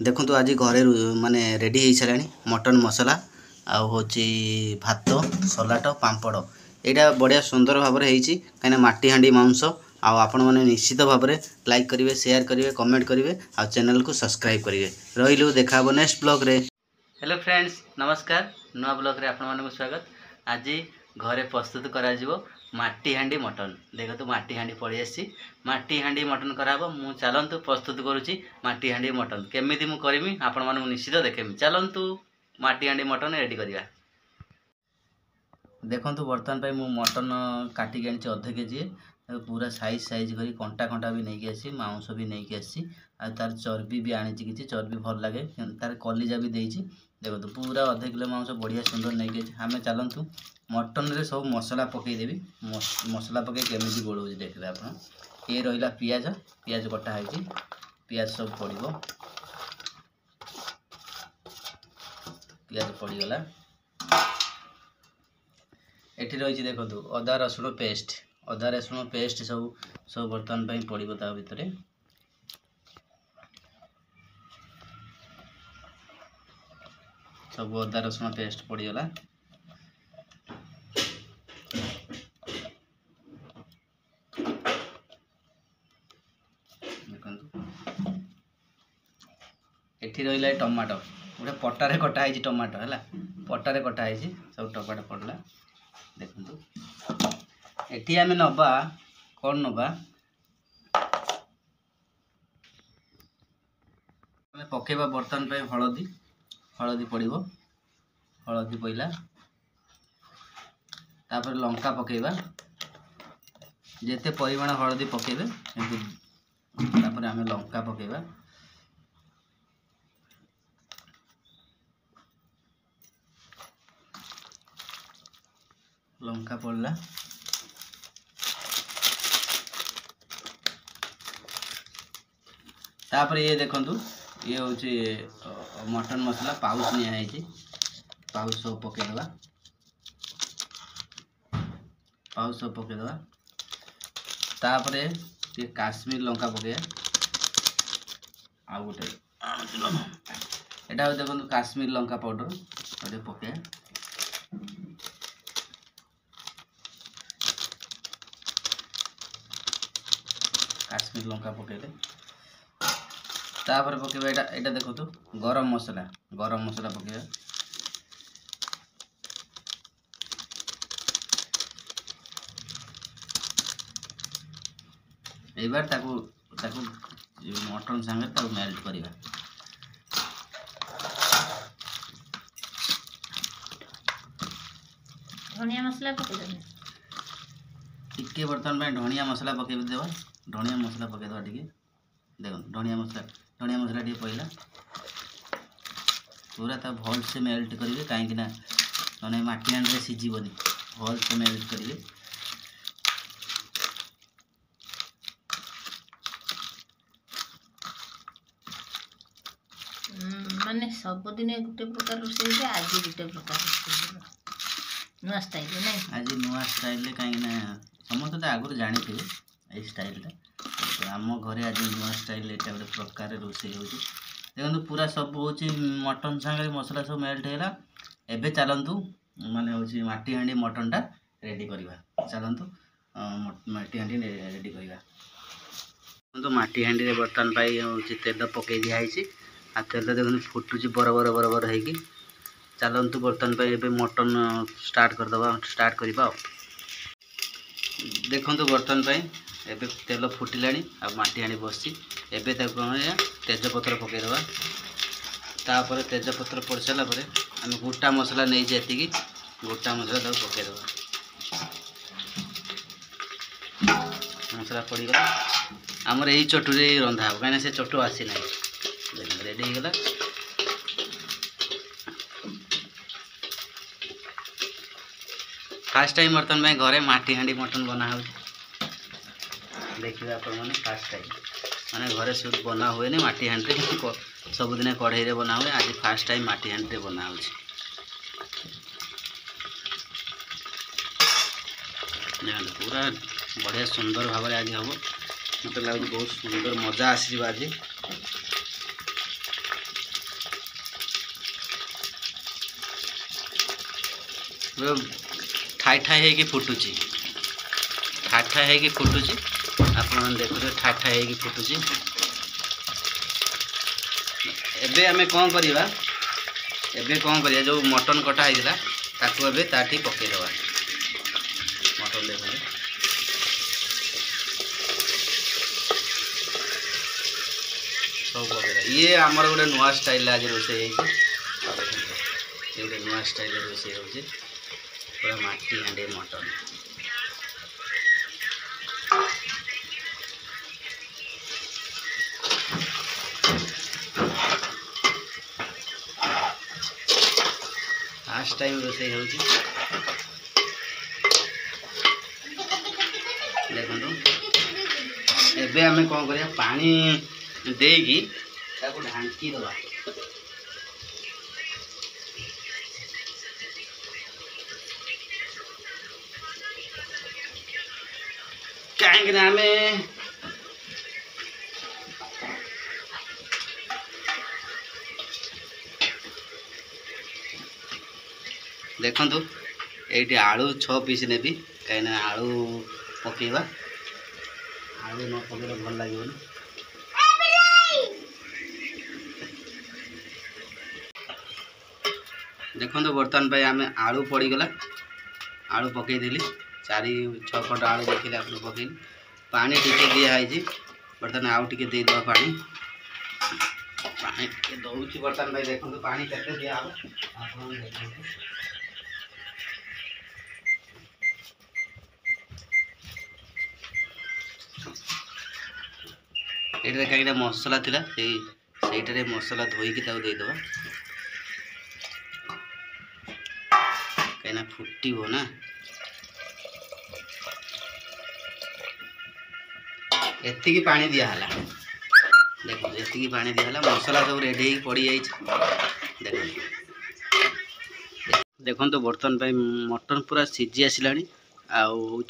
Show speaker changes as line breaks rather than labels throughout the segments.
देखो आज घरे माने रेडी हो सारे मटन मसला आउ होची भात सलाट पांपड़ यहाँ बढ़िया सुंदर भाव में कहीं माटी हांडी मांस आपण मैंने निश्चित भाव में लाइक करेंगे शेयर करेंगे कमेंट करेंगे आ चैनल को सब्सक्राइब करेंगे रही देखा नेक्स्ट ब्लॉग रे। हेलो फ्रेंड्स नमस्कार नुआ ब्लॉग रे आपण मानक स्वागत। आज घरे प्रस्तुत करा जिवो माटी हांडी मटन देखो माटी हांडी पड़ी आसी माटी हांडी मटन कराबो मु चलंतु प्रस्तुत करूची माटी हांडी मटन केमिति मु करमी आपण मानक निश्चित देखेमी चलंतु माटी हांडी मटन रेडी करिया। देखंतु बर्तमान पे मु मटन काटी आनी अध केजी पूरा साइज साइज करी कंटा कंटा भी नहीं आसी मांस भी नहीं आसी आ तार चर्बी भी आनी किसी चर्बी भल लगे तार कलिजा भी देइछि देखो पूरा अध किलो मांस बढ़िया सुंदर नहीं आम चलतु मटन रे सब मसला पकईदेवी मसला पकई केमी गोल देखिए आप ये रहा पियाज पियाज कटा है पियाज सब पड़ो पियाज पड़गला एठी रही देखो अदा रसुण पेस्ट सब सब बर्तमान पर पड़ो ता भितर सब अदा रसुण पेस्ट पड़गला एठी रहा टमाटो गोटे पटारे कटा है टमाटो है पटारे कटा है सब टमाटो पड़ला देखो एठी आम नवा कौन नवा पकेबा बर्तन पे हलदी हलदी पड़ो हलदी पड़ला तापर लंका पकेबा जेते परिमाण हलदी पकेबे तापर आम लंका पकेबा लंका पड़ला तापर ये देखंतु ये हूँ मटन मसला पाउच नि पाउच सब पकईदवा पाउच सब पकईदवा तापर ये काश्मीर लंका पकईया आ गोटे एटा देखो काश्मीर लंका पाउडर गोटे पकईया काश्मीर लंका पकईले तापर पकेबा एटा देखो तो गरम मसला पकेबा एबार ताकू ताकू मटन संगे ताकू मेल्ट करिबा
धनिया मसला पकेबा
टिके बर्तन में धनिया मसला पकेबा देबा धनिया मसला पकेदवा टिके देखो धनिया मसला टे पड़ला पूरा ता भल से मेल्ट करेंगे कहीं ना माटी हांडी सीझीबनी भल से मेल्ट करेंगे
माने सबुदिन गोटे प्रकार रोषे आज गोटे प्रकार नुआ स्टाइल नहीं
आज नुआ स्टाइल कहीं समस्त तो आगुरी जानी थे स्टाइल आम घरे आज नुआ स्टाइल एटा गोटे प्रकार रोषे हो देखो पूरा सब हूँ मटन सांगे मसला सब मेल्ट है एबे चलतु माने हूँ माटी हांडी मटन टा रेडी करवा चलतु माटी हांडी रेडी करवा तो माटी हांडी रे बर्तन पाई हूँ तेल पकई दिखाई आ तेल देखो फुटुची बरबर बरबर है चलतु बर्तन पाई एबे मटन स्टार्ट करवा देखो बर्तन पाई एबे तेल फुटिलानी आ माटी हांडी बसी एबे तेजपत्र पकईदवा तापर तेजपत्र पड़ सारा पर आम गोटा मसला नहीं जी गोटा मसला पकईदवा मसला पड़गला आमर यही चटू रे रंधा हो कहीं से चटू आसी ना रेडी हो गला फास्ट टाइम बर्तन में घरे माटी हांडी मटन बना हो देखिए आप फास्ट टाइम माने घरे सब बना हुए नहीं माटी हांडी सबुदिन कढ़ई रे बना हुए आज फास्ट टाइम माटी हांडी बना हो पूरा बढ़िया सुंदर भाव में आज हम मत लगे बहुत सुंदर मजा आस आज ठाई ठाई होगी फुटुची ठाई ठाई होगी फुटुची आपन देखुए ठाई ठाई होगी फुटुची एबे आमे कौन करिबा एबे कौन करिया जो मटन कटा होइला ताकू एबे ताठी पके देबा मटन देखो सब पके ये हमर गोटे नुआ स्टाइल आज रोसे गोटे नुआ स्टाइल रोसे होचे पूरा माटी हांडी मटन फास्ट टाइम रोसे होची देखो एबे आमे कौन करिया पानी देगी ताको ढांकी दबा कहीं आमे देखो ये आलू 6 पीस ने कहीं आलू पकेबा आलू न पकेले भल लगे देखो बर्तमान पे आम आलू पड़गला आलू पकईदेली 4-6 खंड आलू देखिए आप पकईली पानी टिके दिखाई बर्तमान आउ टे देदेवा पानी पानी दौर बर्तमान भाई देखो पानी केते दिया ये कहीं मसला थी से मसला धोईकी देदेवा कहीं फुटो ना एति पानी दिहला देखो एति पानी दिहला मसला सब रेडी पड़ी जाइए देखो तो बर्तन पे मटन पूरा सीझी आसला आउ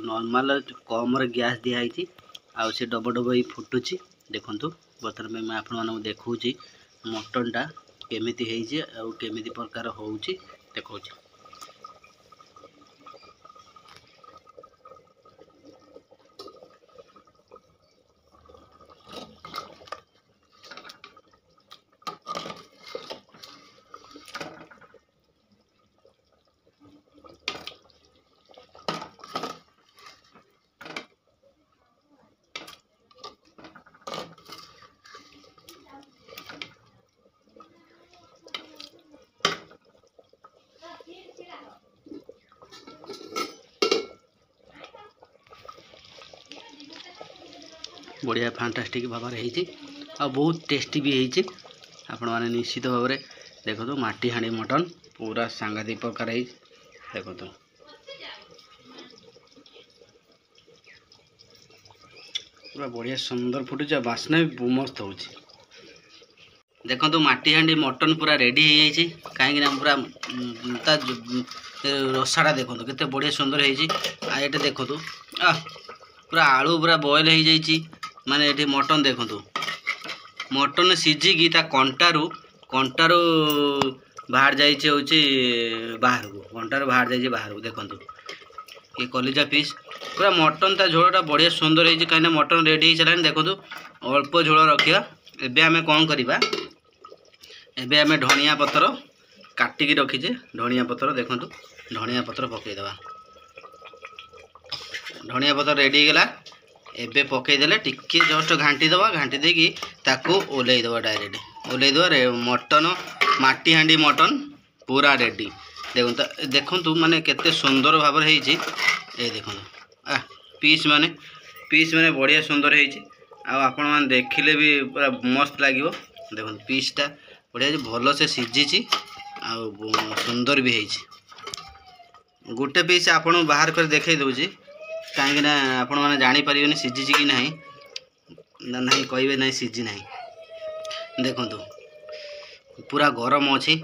नॉर्मल कम गैस दिखाई आउ से डब डब ही फुटुची देखो बर्तन में मैं आपण देखूँ मटनटा केमिति है आउ केमिति प्रकार होउची देखो बढ़िया फैंटास्टिक भाव आ बहुत टेस्टी भी होती आपण मैंने निश्चित भाव में देखो तो माटी हांडी मटन पूरा सांघातिक प्रकार देखो तो पूरा बढ़िया सुंदर फुटुच बास्ना भी मस्त हो देखो तो माटी हांडी मटन पूरा रेडी हो जाए कहीं पूरा रसाटा देखो तो केते बढ़िया सुंदर होटे देखो तो पूरा आलू पूरा बॉयल हो जाए माने ये मटन देखो मटन सीझिकी कंटारू बाहर जाइए बाहर को कंटारू बाहर जाइए बाहर को देखो ये कलिजा पीस पूरा मटन ता झोलटा बढ़िया सुंदर है कहीं मटन रेडी हो सारे देखो अल्प झोल रखा एबे आमे कौन करिबा एबे आमे धनिया पत्र काटिकी रखीचे धनिया पत्र देखो धनिया पत्र पकईदेवा धनिया पत्र रेडी गला एबे पकईदेले टिके जस्ट घांटी दबा घांटी देकी ताकू ओल्हेदेवा डायरेक्ट ओल्हेदेवा मटन माटी हांडी मटन पूरा रेडी देखो माने केते सुंदर भाव देखो पीस माने बढ़िया सुंदर आपण मैंने देखिले भी पूरा मस्त लगे देखो पीसटा बढ़िया भल से सीझी आ सुंदर भी है गोटे पीस आपन बाहर कर देखे दूसरी कहीं आपण मैंने जापर सीझी कि ना कहे ना सीझी ना देखो पूरा गरम अच्छी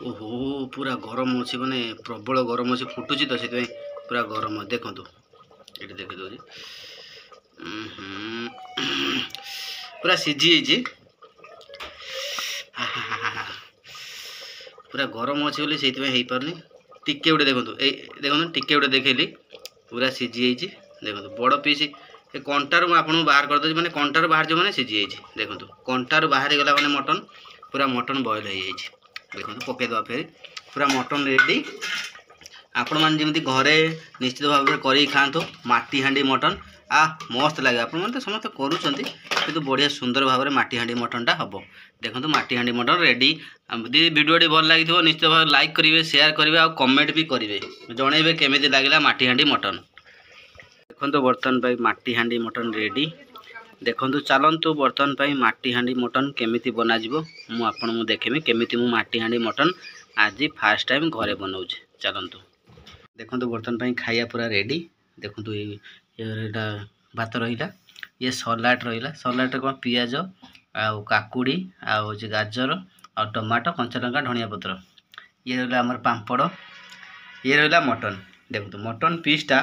ओहो पूरा गरम अच्छी माने प्रबल गरम अच्छी फुटुची तो से पूरा गरम देखो ये देखी दूसरी पूरा सीझी पूरा गरम अच्छे बोली से हो पारनी टिके गोटे देखो ये देखो टिके गोटे देखली पूरा सीझी देखो बड़ पीस ए कंटार आपको बाहर करदे मैंने कंटार बाहर जो मैंने सीझी देखो कंटार बाहर गला मैंने मटन पूरा मटन बॉयल हो देखो पकईदे फिर पूरा मटन रेडी आपण मैंने जमी घरे निश्चित भाव में कर खातु माटी हांडी मटन मस्त लगे आप समस्त करुँच बढ़िया सुंदर भाव में माटी हांडी मटनटा हम देखो माटी हांडी मटन रेडी यदि वीडियोटी भल लगी निश्चित भाव लाइक करेंगे शेयर करेंगे और कमेंट भी करेंगे जनइबे केमी लगे माटी हांडी मटन देखो बर्तमान माटी हांडी मटन रेडी देखो चलतु बर्तमान माटी हांडी मटन केमी बनाजी मुझे देखेमी केमी माटी हांडी मटन आज फास्ट टाइम घरे बनाऊँ चलतु देखो बर्तमान खाया पूरा रेडी देखो ये भात रहा ये सलाड रहा सलाड कौन पियाज आउ काकुड़ी आउ गाजर आ टमाटो कंचा लंका धनिया पत्र ये रहा आमर पांपड़ ये रहा मटन देखो मटन पीसटा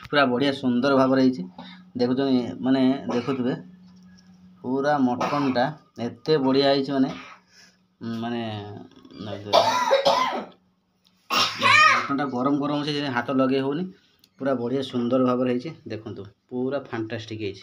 पूरा बढ़िया सुंदर भाव देखु माने देखुए पूरा मटनटा एत बढ़िया माने माने मटनटा गरम गरम से हाथ लगे होनी पूरा बढ़िया सुंदर भाव देखो पूरा फैंटास्टिक है।